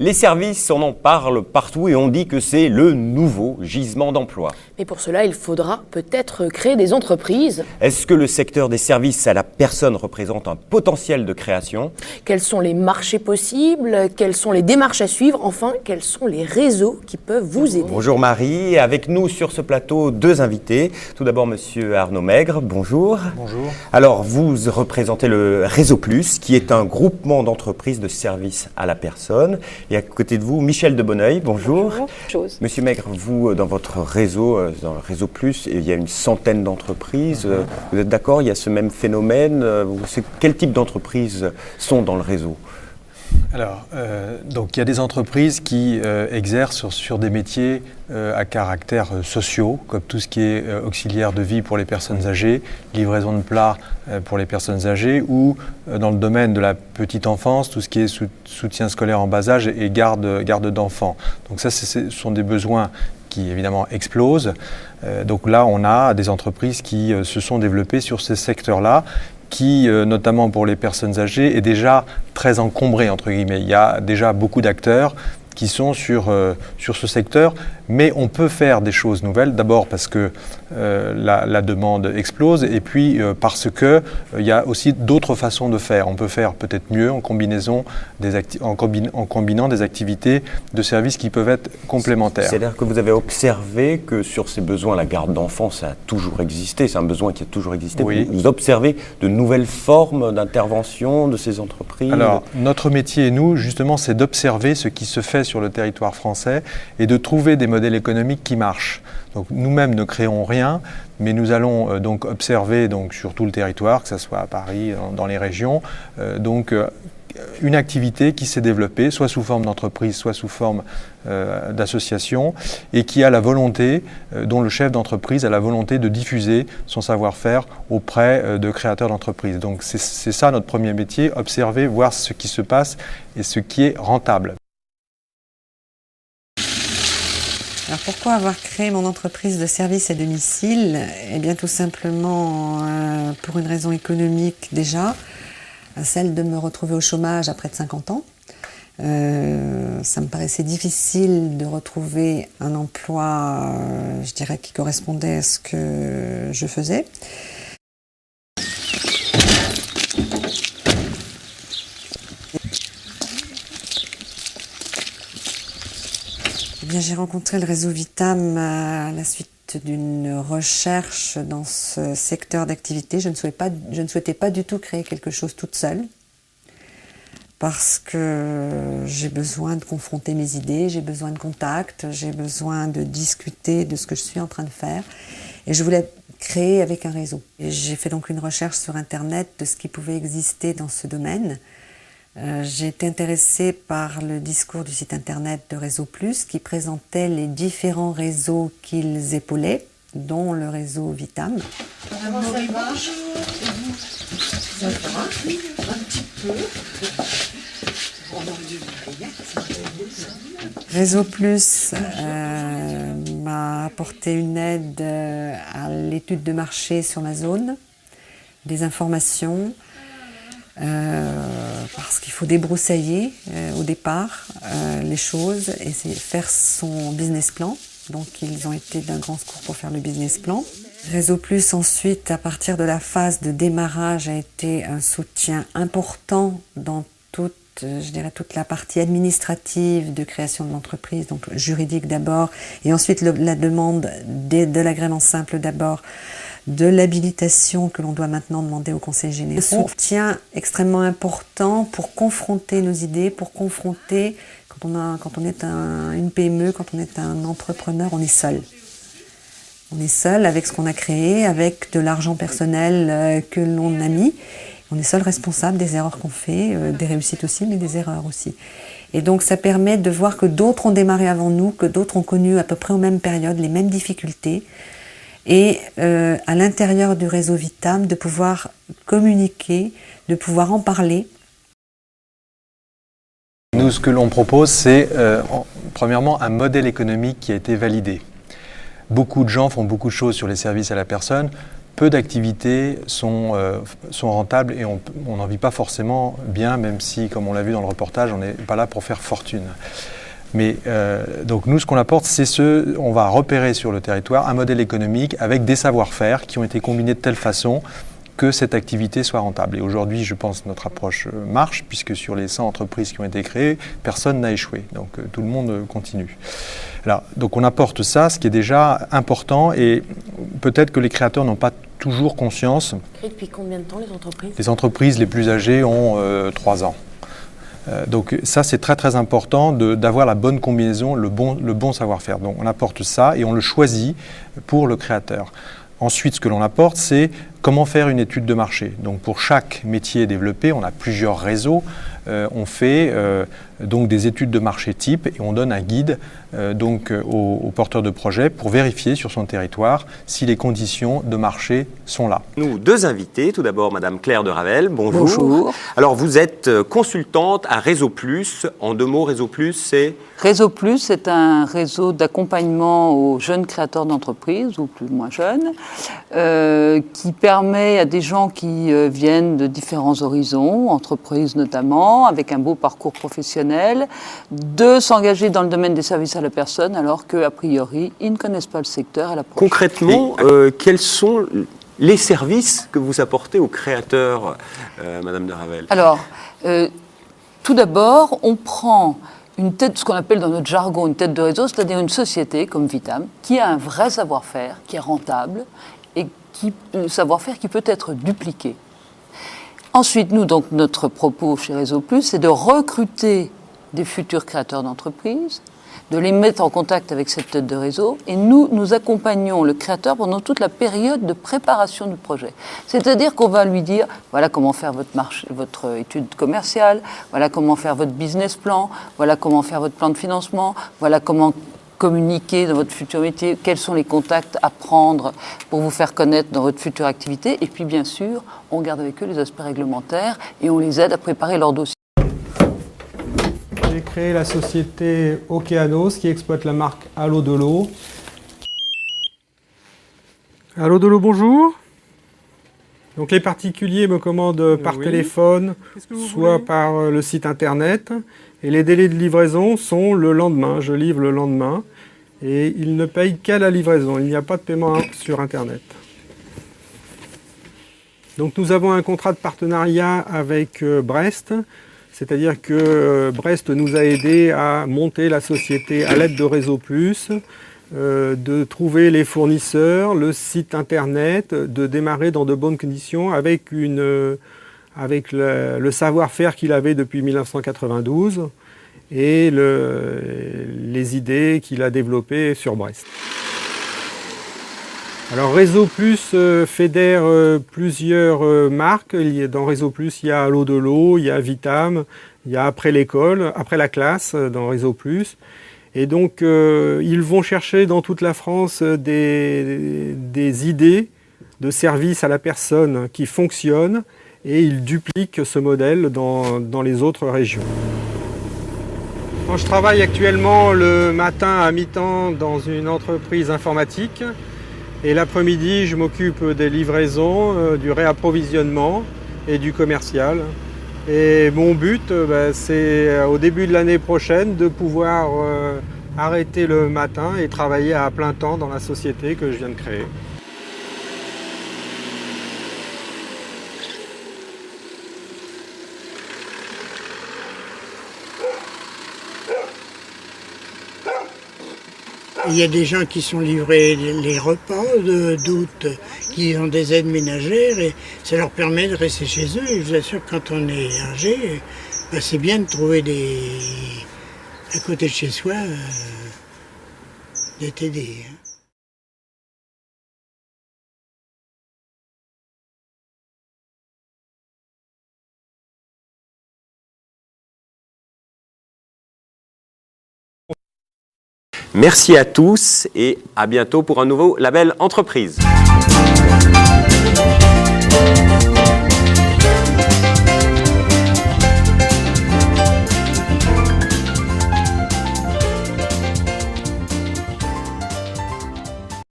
Les services, on en parle partout et on dit que c'est le nouveau gisement d'emploi. Mais pour cela, il faudra peut-être créer des entreprises. Est-ce que le secteur des services à la personne représente un potentiel de création? Quels sont les marchés possibles? Quelles sont les démarches à suivre? Enfin, quels sont les réseaux qui peuvent vous aider? Bonjour Marie, avec nous sur ce plateau deux invités. Tout d'abord monsieur Arnaud Maigre, bonjour. Bonjour. Alors vous représentez le Réseau Plus, qui est un groupement d'entreprises de services à la personne. Et à côté de vous, Michel de Bonneuil, bonjour. Bonjour. Monsieur Maigre, vous, dans votre réseau, dans le Réseau Plus, il y a une centaine d'entreprises. Vous êtes d'accord, il y a ce même phénomène? Quel type d'entreprises sont dans le réseau? Alors, donc il y a des entreprises qui exercent sur des métiers à caractère sociaux, comme tout ce qui est auxiliaire de vie pour les personnes âgées, livraison de plats pour les personnes âgées, ou dans le domaine de la petite enfance, tout ce qui est soutien scolaire en bas âge et garde d'enfants. Donc ça, ce sont des besoins qui évidemment explosent. Donc là, on a des entreprises qui se sont développées sur ces secteurs-là, qui, notamment pour les personnes âgées, est déjà très encombré, entre guillemets. Il y a déjà beaucoup d'acteurs qui sont sur ce secteur, mais on peut faire des choses nouvelles, d'abord parce que la demande explose, et puis parce qu'il y a aussi d'autres façons de faire. On peut faire peut-être mieux en combinant des activités de services qui peuvent être complémentaires. C'est-à-dire que vous avez observé que sur ces besoins, la garde d'enfants, ça a toujours existé, c'est un besoin qui a toujours existé. Oui. Vous observez de nouvelles formes d'intervention de ces entreprises? Alors, notre métier, nous, justement, c'est d'observer ce qui se fait sur le territoire français et de trouver des modèles économiques qui marchent. Donc, nous-mêmes ne créons rien, mais nous allons donc observer sur tout le territoire, que ce soit à Paris, dans les régions, une activité qui s'est développée, soit sous forme d'entreprise, soit sous forme d'association, et qui a la volonté, dont le chef d'entreprise a la volonté de diffuser son savoir-faire auprès de créateurs d'entreprises. Donc c'est ça notre premier métier, observer, voir ce qui se passe et ce qui est rentable. Alors pourquoi avoir créé mon entreprise de services à domicile? Eh bien tout simplement pour une raison économique déjà, celle de me retrouver au chômage à près de 50 ans. Ça me paraissait difficile de retrouver un emploi, je dirais, qui correspondait à ce que je faisais. Eh bien, j'ai rencontré le réseau Vitam à la suite d'une recherche dans ce secteur d'activité. Je ne souhaitais pas du tout créer quelque chose toute seule, parce que j'ai besoin de confronter mes idées, j'ai besoin de contacts, j'ai besoin de discuter de ce que je suis en train de faire, et je voulais créer avec un réseau. J'ai fait donc une recherche sur Internet de ce qui pouvait exister dans ce domaine. J'ai été intéressée par le discours du site internet de Réseau Plus qui présentait les différents réseaux qu'ils épaulaient, dont le réseau Vitam. Bonjour, ça va? Un petit peu. Réseau Plus m'a apporté une aide à l'étude de marché sur ma zone, des informations, parce qu'il faut débroussailler au départ les choses et faire son business plan. Donc ils ont été d'un grand secours pour faire le business plan. Réseau Plus ensuite, à partir de la phase de démarrage, a été un soutien important dans toute la partie administrative de création de l'entreprise, donc juridique d'abord, et ensuite la demande de l'agrément simple d'abord, de l'habilitation que l'on doit maintenant demander au Conseil général. Un soutien extrêmement important pour confronter nos idées, pour confronter, quand on est une PME, quand on est un entrepreneur, on est seul. On est seul avec ce qu'on a créé, avec de l'argent personnel que l'on a mis. On est seul responsable des erreurs qu'on fait, des réussites aussi, mais des erreurs aussi. Et donc ça permet de voir que d'autres ont démarré avant nous, que d'autres ont connu à peu près aux mêmes périodes les mêmes difficultés. Et à l'intérieur du réseau Vitam, de pouvoir communiquer, de pouvoir en parler. Nous, ce que l'on propose, c'est premièrement un modèle économique qui a été validé. Beaucoup de gens font beaucoup de choses sur les services à la personne, peu d'activités sont rentables et on n'en vit pas forcément bien, même si, comme on l'a vu dans le reportage, on n'est pas là pour faire fortune. Mais donc nous, ce qu'on apporte, on va repérer sur le territoire un modèle économique avec des savoir-faire qui ont été combinés de telle façon que cette activité soit rentable. Et aujourd'hui, je pense que notre approche marche, puisque sur les 100 entreprises qui ont été créées, personne n'a échoué. Donc tout le monde continue. Alors, donc on apporte ça, ce qui est déjà important, et peut-être que les créateurs n'ont pas toujours conscience. Et depuis combien de temps les entreprises ? Les entreprises les plus âgées ont 3 ans. Donc ça, c'est très très important d'avoir la bonne combinaison, le bon savoir-faire. Donc on apporte ça et on le choisit pour le créateur. Ensuite, ce que l'on apporte, c'est comment faire une étude de marché. Donc pour chaque métier développé, on a plusieurs réseaux. On fait donc des études de marché type et on donne un guide aux porteurs de projets pour vérifier sur son territoire si les conditions de marché sont là. Nous, 2 invités. Tout d'abord, Madame Claire de Ravel. Bonjour. Bonjour. Alors, vous êtes consultante à Réseau Plus. En 2 mots, Réseau Plus, c'est... Réseau Plus, c'est un réseau d'accompagnement aux jeunes créateurs d'entreprises, ou plus ou moins jeunes, qui permet à des gens qui viennent de différents horizons, entreprises notamment, avec un beau parcours professionnel, de s'engager dans le domaine des services à la personne, alors qu'a priori, ils ne connaissent pas le secteur à l'approche. Concrètement, quels sont les services que vous apportez aux créateurs, Madame de Ravel? Alors, tout d'abord, on prend une tête, ce qu'on appelle dans notre jargon une tête de réseau, c'est-à-dire une société comme Vitam, qui a un vrai savoir-faire, qui est rentable, et savoir-faire qui peut être dupliqué. Ensuite, nous, donc, notre propos chez Réseau Plus, c'est de recruter des futurs créateurs d'entreprises, de les mettre en contact avec cette tête de réseau, et nous accompagnons le créateur pendant toute la période de préparation du projet. C'est-à-dire qu'on va lui dire, voilà comment faire votre étude commerciale, voilà comment faire votre business plan, voilà comment faire votre plan de financement, voilà comment communiquer dans votre futur métier, quels sont les contacts à prendre pour vous faire connaître dans votre future activité, et puis bien sûr, on garde avec eux les aspects réglementaires et on les aide à préparer leur dossier. J'ai créé la société Okeanos qui exploite la marque Allo de l'eau. Allo de l'eau, bonjour. Donc les particuliers me commandent par téléphone, soit par le site internet. Et les délais de livraison sont le lendemain. Je livre le lendemain. Et ils ne payent qu'à la livraison. Il n'y a pas de paiement sur internet. Donc nous avons un contrat de partenariat avec Brest. C'est-à-dire que Brest nous a aidés à monter la société à l'aide de Réseau Plus, de trouver les fournisseurs, le site internet, de démarrer dans de bonnes conditions avec le savoir-faire qu'il avait depuis 1992 et les idées qu'il a développées sur Brest. Alors Réseau Plus fédère plusieurs marques. Dans Réseau Plus, il y a Allo de l'eau, il y a Vitam, il y a Après l'école, Après la classe dans Réseau Plus. Et donc ils vont chercher dans toute la France des idées de services à la personne qui fonctionnent et ils dupliquent ce modèle dans les autres régions. Quand je travaille actuellement le matin à mi-temps dans une entreprise informatique, et l'après-midi, je m'occupe des livraisons, du réapprovisionnement et du commercial. Et mon but, c'est au début de l'année prochaine de pouvoir arrêter le matin et travailler à plein temps dans la société que je viens de créer. Il y a des gens qui sont livrés les repas, d'autres qui ont des aides ménagères et ça leur permet de rester chez eux. Et je vous assure que quand on est âgé, c'est bien de trouver à côté de chez soi d'être aidé. Merci à tous et à bientôt pour un nouveau label Entreprise.